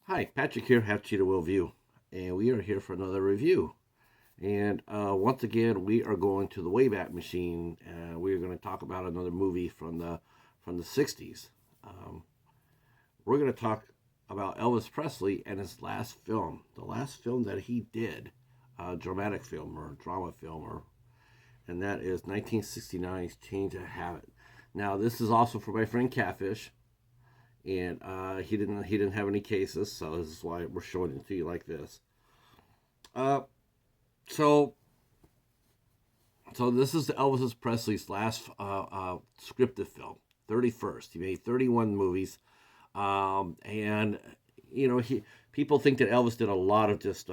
Hi, Patrick here, Half Cheetah Will View, and we are here for another review. And once again, we are going to the Wayback Machine. We're going to talk about another movie from the '60s. Um, we're going to talk about Elvis Presley and his last film, the last film that he did, dramatic film or drama film, and that is 1969's Change of Habit. Now, this is also for my friend Catfish, and he didn't have any cases, so this is why we're showing it to you like this. Uh, so so this is Elvis Presley's last scripted film, 31st. He made 31 movies, and he people think that Elvis did a lot of just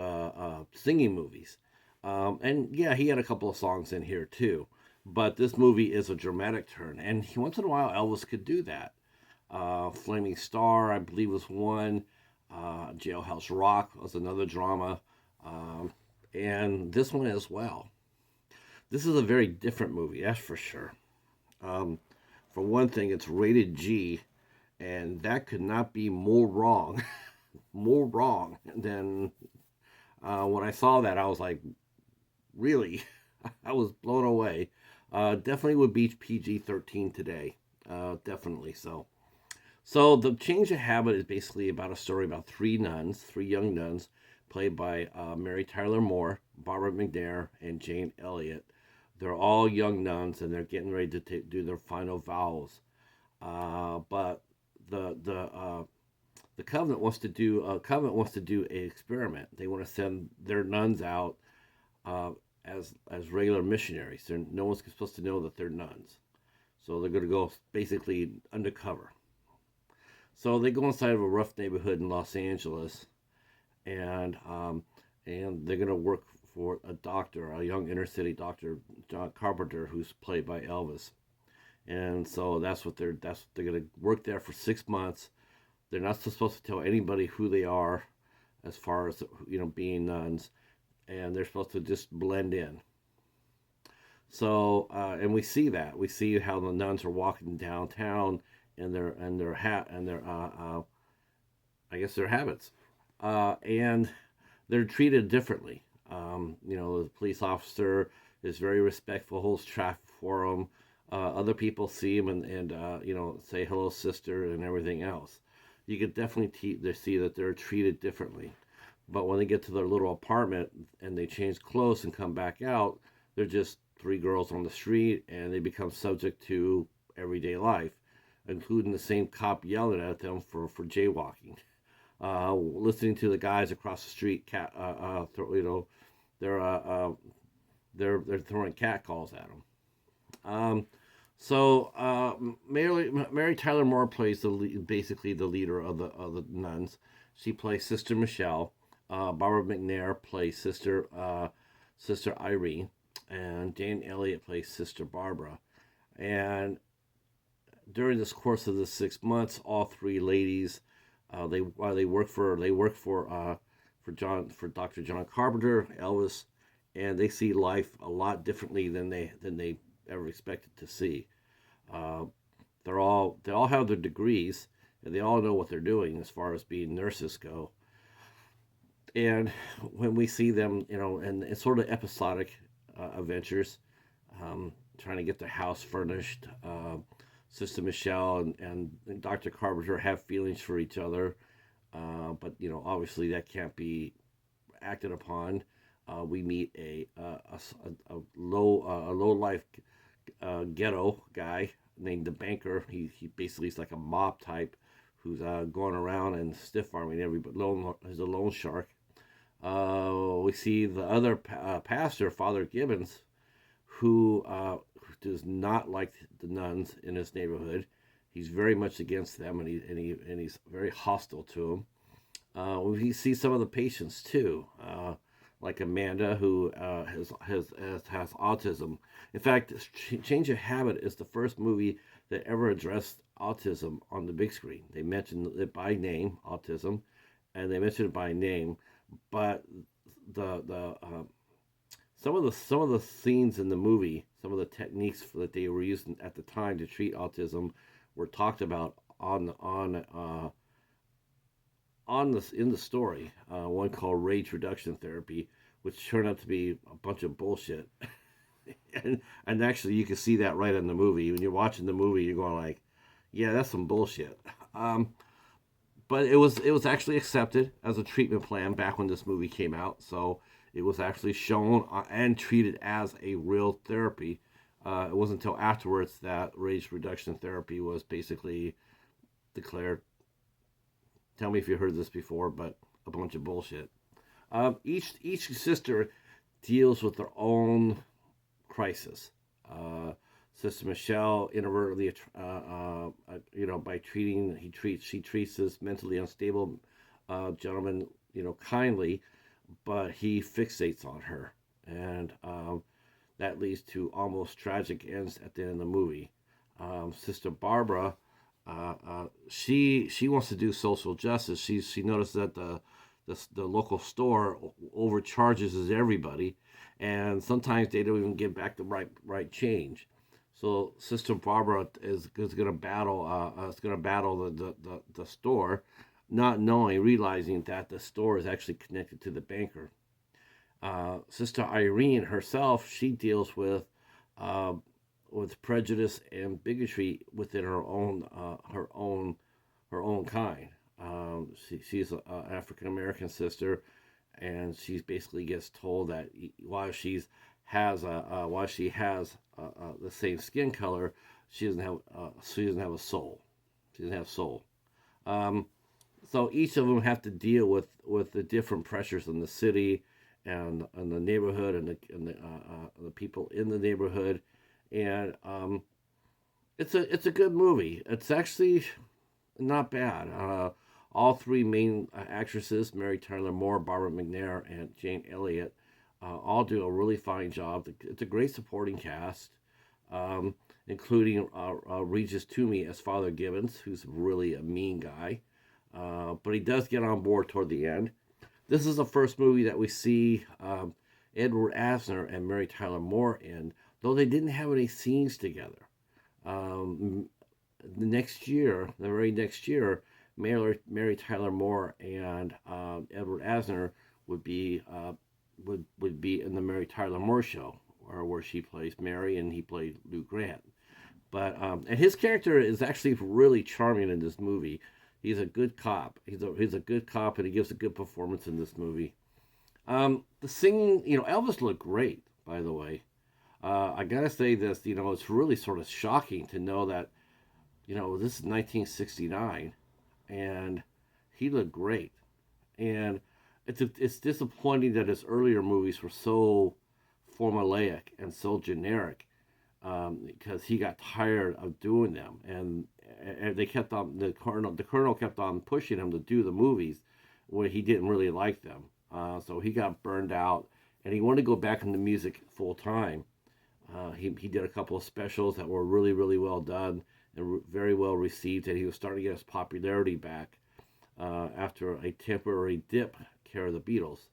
singing movies, and yeah, he had a couple of songs in here too. But this movie is a dramatic turn, and once in a while Elvis could do that. Flaming Star, I believe, was one. Jailhouse Rock was another drama, um, and this one as well. This is a very different movie, that's for sure. Um, for one thing, it's rated G, and that could not be more wrong, more wrong than when I saw that. I was like, really? I was blown away. Definitely would beat PG-13 today. Definitely so. So the change of habit is basically about a story about three young nuns, played by Mary Tyler Moore, Barbara McNair, and Jane Elliott. They're all young nuns, and they're getting ready to do their final vows. But the the covenant wants to do an experiment. They want to send their nuns out uh, as regular missionaries. No one's supposed to know that they're nuns, so they're going to go basically undercover. So they go inside of a rough neighborhood in Los Angeles, and they're gonna work for a doctor, a young inner city doctor, John Carpenter, who's played by Elvis. And so they're gonna work there for 6 months. They're not supposed to tell anybody who they are, as far as being nuns, and they're supposed to just blend in. So and we see how the nuns are walking downtown in their hat and their I guess their habits, and they're treated differently. The police officer is very respectful, holds traffic for them. Other people see him and say hello, sister, and everything else. You could definitely see that they're treated differently. But when they get to their little apartment and they change clothes and come back out, they're just three girls on the street, and they become subject to everyday life, including the same cop yelling at them for jaywalking, listening to the guys across the street, they're they're throwing cat calls at them. Um, Mary Tyler Moore plays basically the leader of the nuns. She plays Sister Michelle. Barbara McNair plays Sister Irene, and Jane Elliott plays Sister Barbara. And during this course of the 6 months, all three ladies they work for Dr. John Carpenter, Elvis, and they see life a lot differently than they ever expected to see. Uh, they all have their degrees, and they all know what they're doing as far as being nurses go. And when we see them, and it's sort of episodic adventures, trying to get their house furnished. Sister Michelle and Dr. Carpenter have feelings for each other, but obviously that can't be acted upon. We meet a low life ghetto guy named the banker. He basically is like a mob type who's going around and stiff arming everybody. He's a loan shark. We see the other pastor, Father Gibbons, who does not like the nuns in his neighborhood. He's very much against them, and he's very hostile to them. We see some of the patients too, like Amanda, who has autism. In fact, Change of Habit is the first movie that ever addressed autism on the big screen. They mentioned it by name, autism, and they mentioned it by name, but the some of the scenes in the movie, some of the techniques that they were using at the time to treat autism, were talked about on this in the story, one called rage reduction therapy, which turned out to be a bunch of bullshit. And actually, you can see that right in the movie. When you're watching the movie, you're going like, "Yeah, that's some bullshit." But it was actually accepted as a treatment plan back when this movie came out. So it was actually shown and treated as a real therapy. It wasn't until afterwards that rage reduction therapy was basically declared. Tell me if you heard this before, but a bunch of bullshit. Each sister deals with their own crisis. Uh, Sister Michelle inadvertently, by treating she treats this mentally unstable gentleman, kindly, but he fixates on her, and that leads to almost tragic ends at the end of the movie. Sister Barbara, she wants to do social justice. She noticed that the local store overcharges everybody, and sometimes they don't even give back the right change. So Sister Barbara is going to battle the store, not realizing that the store is actually connected to the banker. Sister Irene herself, she deals uh, with prejudice and bigotry within her own kind. She's an African American sister, and she basically gets told that while she has the same skin color, she doesn't have a soul. She doesn't have soul. Um, so each of them have to deal with the different pressures in the city and the neighborhood and the people in the neighborhood, and it's a good movie. It's actually not bad. All three main actresses, Mary Tyler Moore, Barbara McNair, and Jane Elliott, all do a really fine job. It's a great supporting cast, including Regis Toomey as Father Gibbons, who's really a mean guy, but he does get on board toward the end. This is the first movie that we see Edward Asner and Mary Tyler Moore in, though they didn't have any scenes together. Um, the very next year, Mary Tyler Moore and Edward Asner would be would be in the Mary Tyler Moore Show, where she plays Mary and he played Lou Grant. But and his character is actually really charming in this movie. He's a good cop. He's a good cop, and he gives a good performance in this movie. The singing, Elvis looked great, by the way. I gotta say this, it's really sort of shocking to know that, this is 1969, and he looked great. And it's disappointing that his earlier movies were so formulaic and so generic, because he got tired of doing them, and they kept on the colonel kept on pushing him to do the movies where he didn't really like them. So he got burned out, and he wanted to go back into music full time. He did a couple of specials that were really, really well done and very well received, and he was starting to get his popularity back after a temporary dip, Care of the Beatles.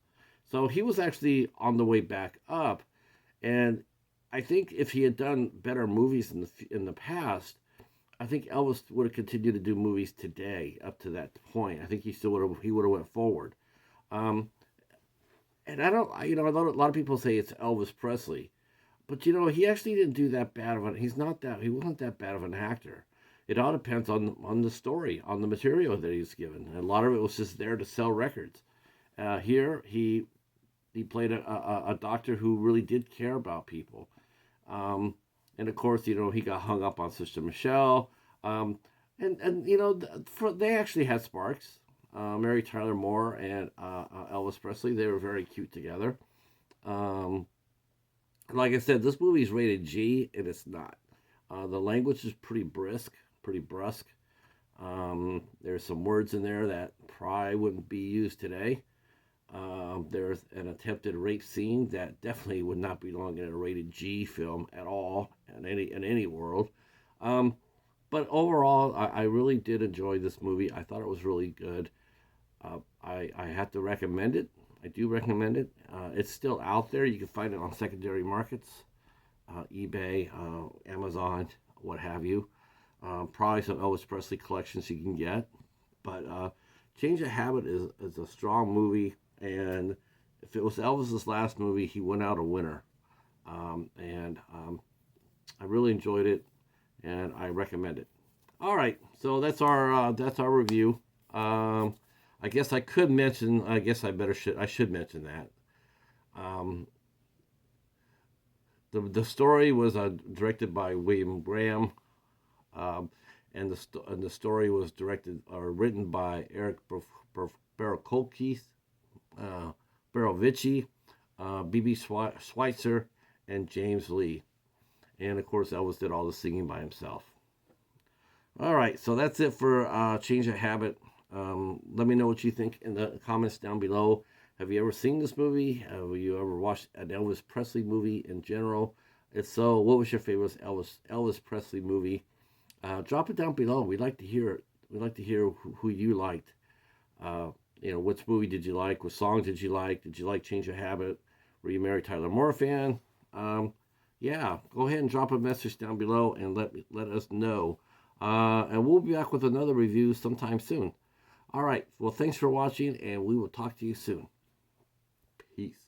So he was actually on the way back up, and I think if he had done better movies in the past, I think Elvis would have continued to do movies today up to that point. I think he would have went forward. Um, and I don't, a lot of people say it's Elvis Presley, but he actually didn't do that bad of an. He wasn't that bad of an actor. It all depends on the story, on the material that he's given. And a lot of it was just there to sell records. Here he played a doctor who really did care about people. And of course, he got hung up on Sister Michelle. They actually had sparks. Mary Tyler Moore and Elvis Presley, they were very cute together. Um, like I said, this movie is rated G, and it's not. The language is pretty brusque. There's some words in there that probably wouldn't be used today. There's an attempted rape scene that definitely would not belong in a rated G film at all in any world. Um, but overall, I really did enjoy this movie. I thought it was really good. I have to recommend it. I do recommend it. It's still out there. You can find it on secondary markets, eBay, Amazon, what have you. Probably some Elvis Presley collections you can get. But Change of Habit is a strong movie, and if it was Elvis's last movie, he went out a winner. And I really enjoyed it, and I recommend it. All right, so that's our review. I guess I could mention. I guess I should mention that. Um, the story was directed by William Graham, um, and the story was directed or written by Eric Barakolkis, uh, Barovici, B.B. Schweitzer, and James Lee. And of course, Elvis did all the singing by himself. All right, so that's it for Change of Habit. Let me know what you think in the comments down below. Have you ever seen this movie? Have you ever watched an Elvis Presley movie in general? If so, what was your favorite Elvis Presley movie? Drop it down below. We'd like to hear it. We'd like to hear who you liked. Uh, which movie did you like? What song did you like? Did you like Change of Habit? Were you a Mary Tyler Moore fan? Yeah, go ahead and drop a message down below and let us know. And we'll be back with another review sometime soon. All right. Well, thanks for watching, and we will talk to you soon. Peace.